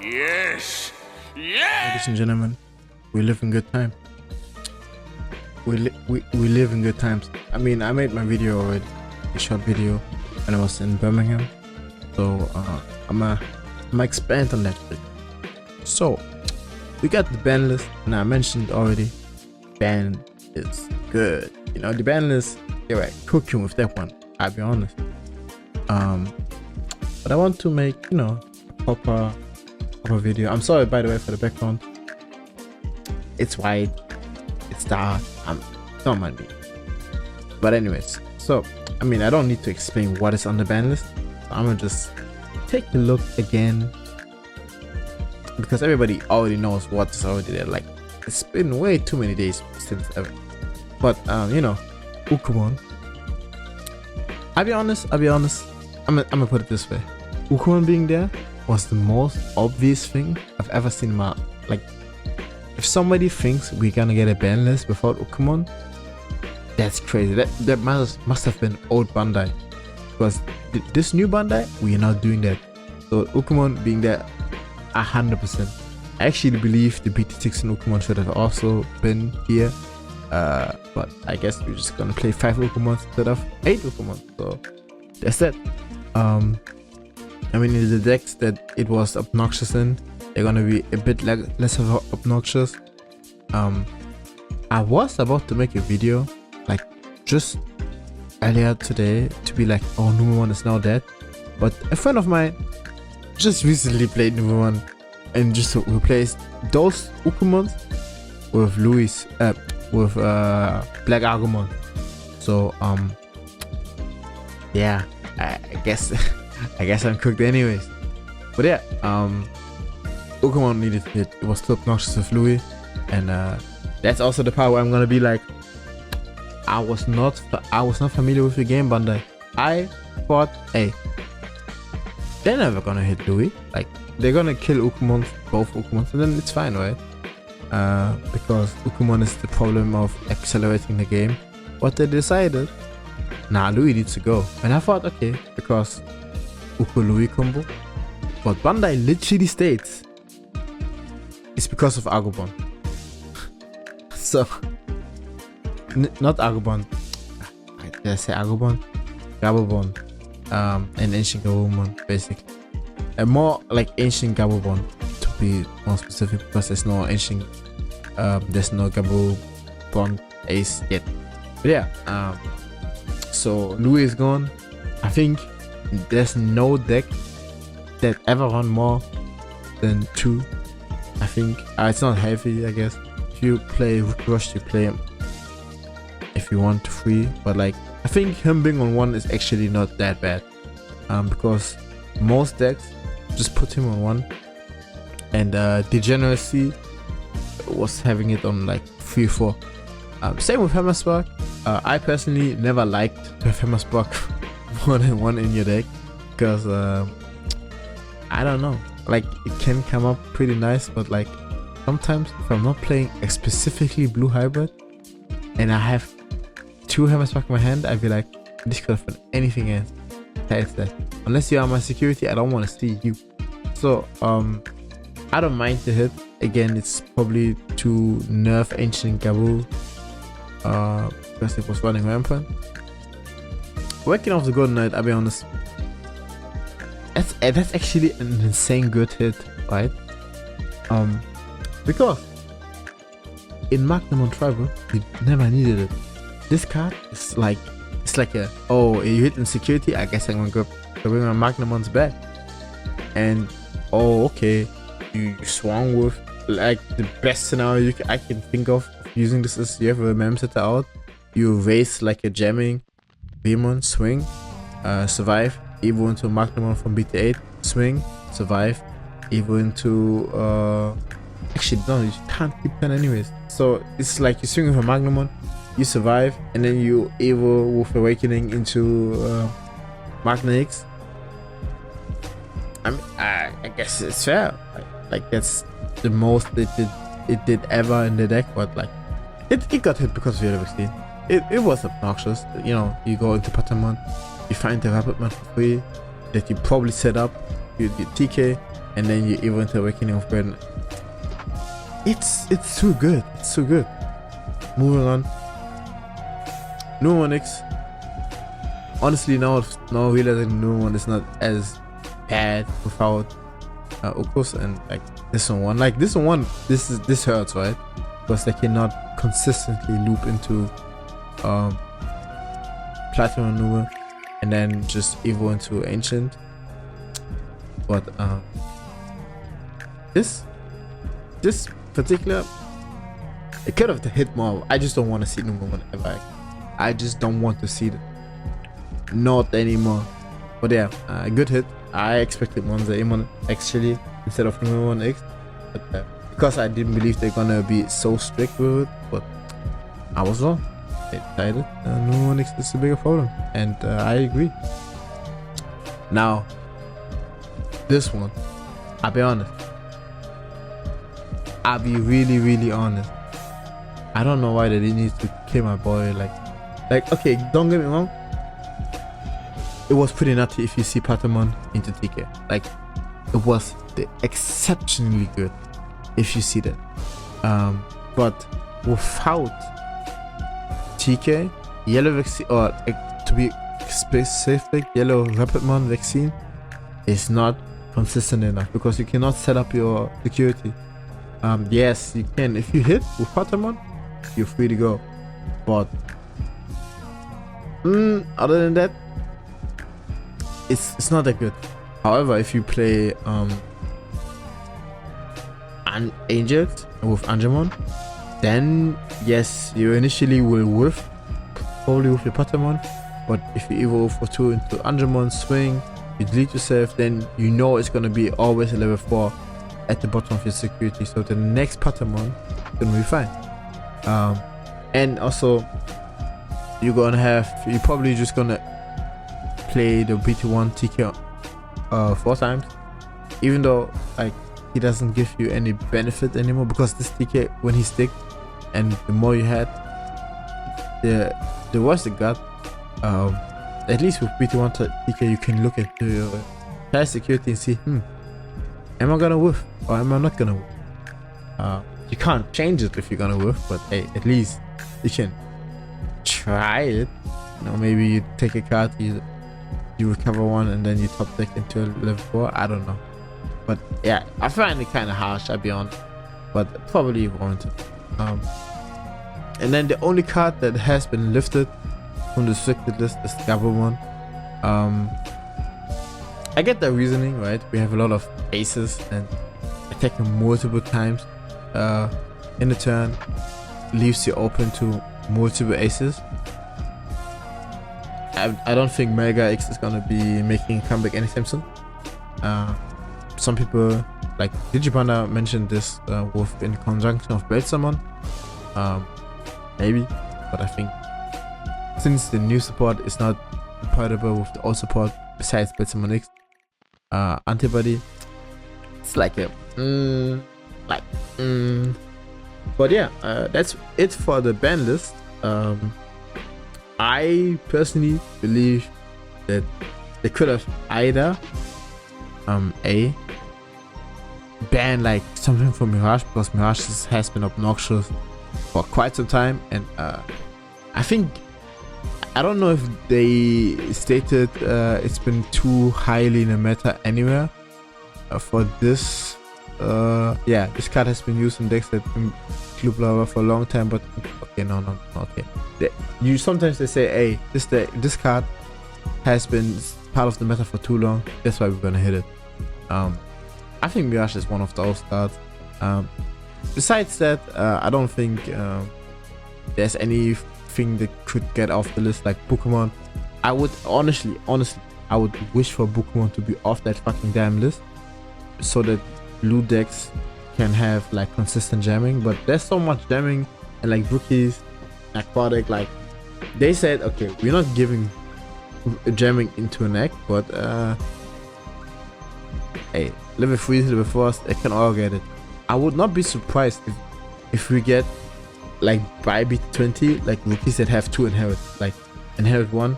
Yes! Yes! Ladies and gentlemen, we live in good times. We live in good times. I mean, I made my video already, a short video, when I was in Birmingham. So I'm gonna expand on that bit. So we got the ban list, and I mentioned already, ban is good. You know, the ban list, they were cooking with that one, I'll be honest. But I want to make, you know, a proper video. I'm sorry, by the way, for the background. It's white, it's dark. Don't mind me. But anyways, so I mean, I don't need to explain what is on the ban list. So I'm gonna just take a look again, because everybody already knows what's already there. Like, it's been way too many days since ever. But you know, Ukemon. I'll be honest. I'm gonna put it this way. Ukemon being there was the most obvious thing I've ever seen in my, like, if somebody thinks we're gonna get a ban list without Ukemon, that's crazy. That must have been old Bandai, because this new Bandai, we are not doing that. So Ukemon being there 100%. I actually believe the BT6 and Ukemon should have also been here, but I guess we're just gonna play 5 Ukemons instead of 8 Ukemons. So that's that. I mean, in the decks that it was obnoxious in, they're gonna be a bit less obnoxious. I was about to make a video, like, just earlier today, to be like, oh, number 1 is now dead. But a friend of mine just recently played number 1 and just replaced those Ukemons with Black Agumon. So yeah, I guess I guess I'm cooked anyways. But yeah, Ukemon needed it. It was too obnoxious with Louis, and that's also the part where I'm gonna be like, I was not familiar with the game, Bandai. I thought, hey, they're never gonna hit Louis. Like, they're gonna kill Ukemon, both Ukemons, and then it's fine, right? Because Ukemon is the problem of accelerating the game. But they decided, nah, Louis needs to go. And I thought, okay, because Louis combo. But Bandai literally states it's because of Agumon. So, not Agumon. Did I say Agumon? Gabobon. And Ancient Gabobon, basically. And more like Ancient Gabobon, to be more specific, because there's no Ancient, there's no Gabobon Ace yet. But yeah, so Louis is gone. I think there's no deck that ever run more than 2. I think it's not heavy, I guess. If you play Rush, you play him if you want to 3, but like, I think him being on 1 is actually not that bad, because most decks just put him on 1, and Degeneracy was having it on like 3 or 4. Same with Hammerspark. I personally never liked to have Hammerspark more than 1 in your deck, because I don't know, like, it can come up pretty nice, but like, sometimes if I'm not playing a specifically blue hybrid and I have 2 Hammerspark in my hand, I'd be like, this could have been anything else besides that. Unless you are my security, I don't want to see you. So I don't mind the hit. Again, it's probably to nerf Ancient Gabu, because it was running rampant. Working off the Golden Knight, I'll be honest, that's actually an insane good hit, right? Because in Magnum Tribal, you never needed it. This card is like, it's like a, oh, you hit in security, I guess I'm gonna go bring my Magnemon's back. And oh, okay, you swung with, like, the best scenario I can think of using this is, you have a mem setter out, you raise like a jamming Demon, swing, survive, evo into Magnum from BT8, swing, survive, evo into actually no, you can't keep 10 anyways. So it's like you swing with a Magnum, you survive, and then you evo with Awakening into Magna X. I mean, I guess it's fair. Like that's the most it did ever in the deck, but like it got hit because of the other 16. It was obnoxious. You know, you go into Patamon, you find the Rapid Man for free that you probably set up, you TK, and then you evolve into Awakening of Burden. It's too good. It's too good. Moving on. New One X. Honestly, now realizing the new one is not as bad without Ukos, and like this one. Like this this hurts, right? Because they cannot consistently loop into Platinum New and then just evolve into Ancient. But this particular, it could have hit more. I just don't want to see number one ever. I just don't want to see it. Not anymore. But yeah, a good hit. I expected Monza Amon actually instead of number one X, but because I didn't believe they're gonna be so strict with it, but I was wrong. They decided number one X is a bigger problem, and I agree. Now, this one, I'll be honest. I'll be really honest. I don't know why they didn't need to kill my boy. Like okay, don't get me wrong. It was pretty nutty if you see Patamon into TK. Like, it was exceptionally good if you see that. But without TK, yellow vaccine, or to be specific, yellow Rapidmon vaccine is not consistent enough because you cannot set up your security. Yes, you can. If you hit with Patamon, you're free to go. But other than that, it's not that good. However, if you play Angels with Angemon, then yes, you initially will whiff probably with your Patamon, but if you evolve for 2 into Angemon swing, you delete yourself, then you know it's gonna be always a level 4 at the bottom of your security, so the next Patamon is gonna be fine. And also you're probably just gonna play the BT1 TK 4 times, even though like he doesn't give you any benefit anymore, because this TK, when he stick and the more you had, the worse it got. At least with BT1 TK you can look at your past security and see, am I gonna whiff or am I not gonna whiff? You can't change it if you're gonna whiff, but hey, at least you can try it. You know, maybe you take a card, you recover one, and then you top deck into a level 4. I don't know, but yeah, I find it kind of harsh, I'll be honest, but probably warranted. And then the only card that has been lifted from the restricted list is Gabumon. I get the reasoning, right? We have a lot of aces, and attacking multiple times in the turn leaves you open to multiple aces. I don't think Mega X is gonna be making a comeback anytime soon. Some people like Digipanda mentioned this in conjunction of Belzamon. Maybe, but I think since the new support is not compatible with the old support besides Belzamon X antibody, it's like a but yeah, that's it for the ban list. I personally believe that they could have either ban like something from Mirage, because Mirage has been obnoxious for quite some time, and I don't know if they stated it's been too highly in the meta anywhere for this. Yeah, this card has been used in decks that Club Lava for a long time, but okay, no, okay. Sometimes they say, hey, this card has been part of the meta for too long, that's why we're gonna hit it. I think Mirage is one of those cards. Besides that, I don't think there's anything that could get off the list like Pokemon. I would honestly, I would wish for Pokemon to be off that fucking damn list, so that blue decks can have like consistent jamming. But there's so much jamming, and like rookies, aquatic, like they said, okay, we're not giving jamming into an egg, but hey, level 3, level 4, they can all get it. I would not be surprised if we get like by beat 20 like rookies that have 2 inherit, like inherit 1,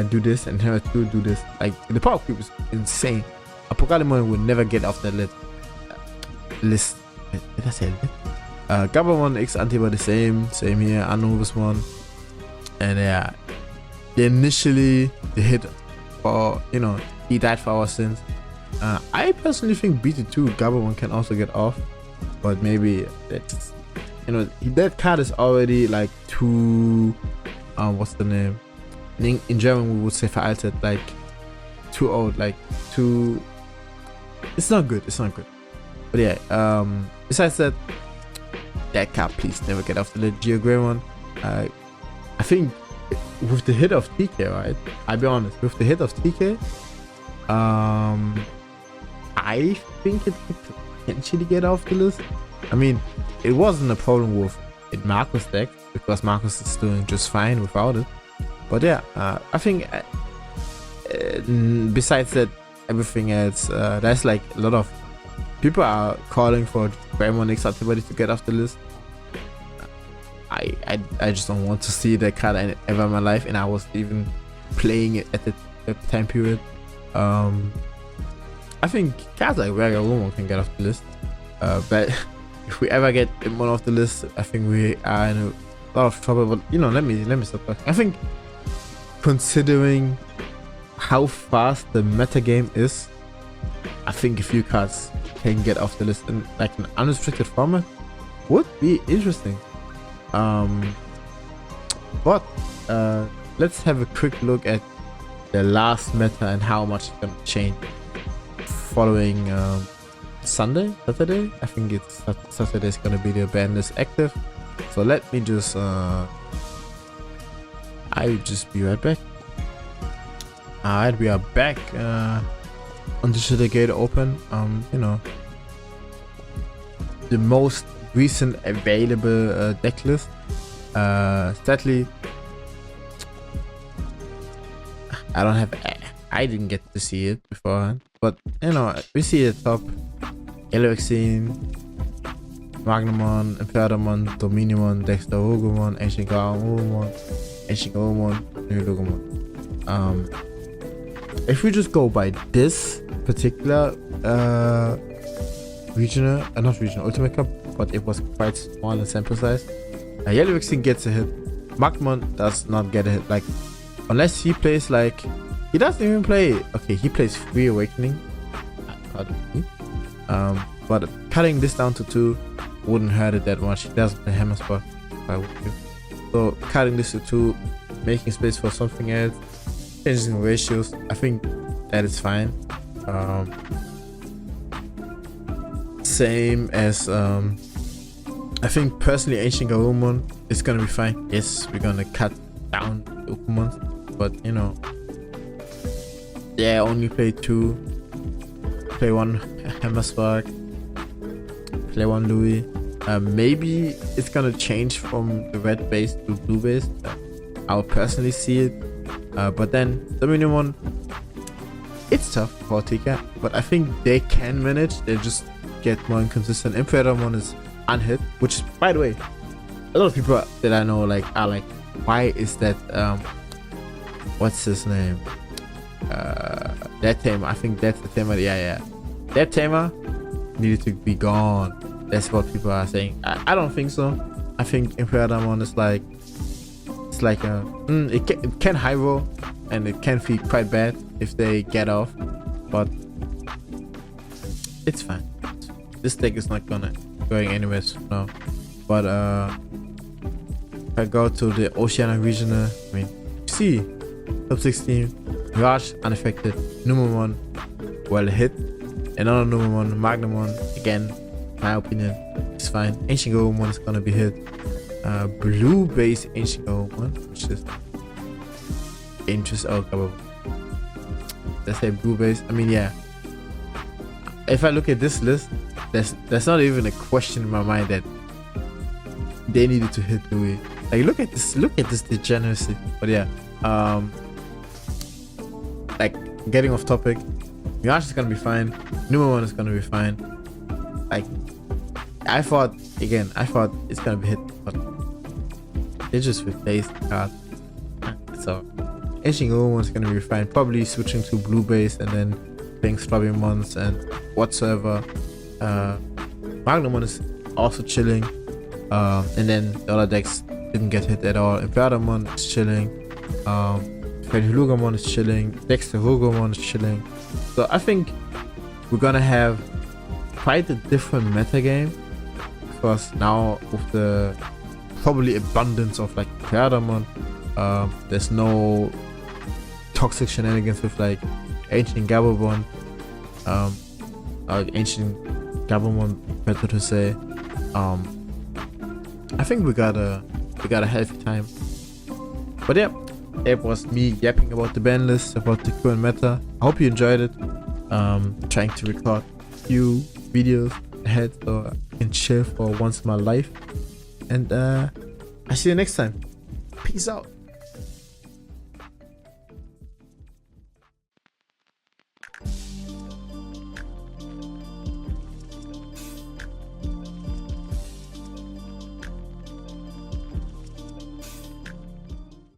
do this, inherit 2, do this. Like the power creep is insane. Apocalypse would never get off the list. Did I say list? Gabamon X Antibody, same here. Anubis one, and yeah, initially the hit for, you know, he died for our sins. I personally think BT2 Gabamon can also get off, but maybe it's, you know, that card is already like too, what's the name? In German we would say veraltet, like too old, like too. It's not good. But yeah, besides that card, please never get off the list. Geogramon. I think with the hit of TK, right? I'll be honest, with the hit of TK, I think it could potentially get off the list. I mean, it wasn't a problem with it Marcus deck, because Marcus is doing just fine without it. But yeah, I think besides that, everything else, there's like a lot of people are calling for Greymon X Antibody to get off the list. I just don't want to see that card ever in my life, and I was even playing it at the time period. I think cards like Ragalumo can get off the list, but if we ever get one off the list, I think we are in a lot of trouble. But you know, let me stop talking. I think, considering how fast the meta game is, I think a few cards can get off the list in like an unrestricted format would be interesting. But let's have a quick look at the last meta and how much it's gonna change following Saturday. I think it's Saturday is gonna be the Banlist active. So let me just I'll just be right back. Alright, we are back on the gate open. You know, the most recent available deck list. Sadly, I didn't get to see it beforehand, but you know, we see at top Yellow Vaccine, Magnamon, Imperatormon, Dominion, Dexter Hogumon, Ancient Garumon, New Logomon. If we just go by this particular Ultimate Cup, but it was quite small in sample size. Yellow Vaccine gets a hit. Magmon does not get a hit. Like, unless he plays like, he doesn't even play. Okay, he plays Free Awakening. Pardon me. But cutting this down to 2 wouldn't hurt it that much. He doesn't play Hammer Spot. Why would you? So cutting this to 2, making space for something else, changing ratios, I think that is fine. Same as I think personally Ancient Garumon is gonna be fine. Yes, we're gonna cut down the Ukumon, but you know, yeah, only play 2, play 1 Hammer Spark, play 1 Louis. Maybe it's gonna change from the red base to blue base. I would personally see it. But then the minimum, it's tough for TK, but I think they can manage. They just get more inconsistent. Imperatormon is unhit, which, by the way, a lot of people that I know are like, why is that? What's his name? That tamer. I think that's the tamer. Yeah. That tamer needed to be gone. That's what people are saying. I don't think so. I think Imperatormon is like, it's like it can high roll and it can feel quite bad if they get off, but it's fine. This deck is not going anywhere now. But if I go to the Oceanic Regional, I mean, you see top 16, Mirage unaffected, Numemon well hit, another Numemon, Magnamon, again, my opinion, it's fine. Ancient Garumon is gonna be hit. Blue base Ancient Garumon, which is interesting. Oh, let's say blue base. I mean, yeah. If I look at this list, there's not even a question in my mind that they needed to hit Louis. Like, look at this degeneracy. But yeah, like, getting off topic, Mirage is gonna be fine. Numemon is gonna be fine. Like, I thought it's gonna be hit, but they just replaced the card. So Ancient Garumon is gonna be fine. Probably switching to blue base and then things, Flabimons and whatsoever. Magnumon is also chilling. And then the other decks didn't get hit at all. Imperialmon is chilling. Fenhulugamon is chilling. Dexter Hugomon is chilling. So I think we're gonna have quite a different meta game, because now with the probably abundance of like Imperialmon, there's no toxic shenanigans with like Ancient Gabumon, Ancient Gabumon, better to say. I think we got a healthy time. But yeah, it was me yapping about the ban list, about the current meta. I hope you enjoyed it. Trying to record a few videos ahead so I can chill for once in my life. And I see you next time. Peace out.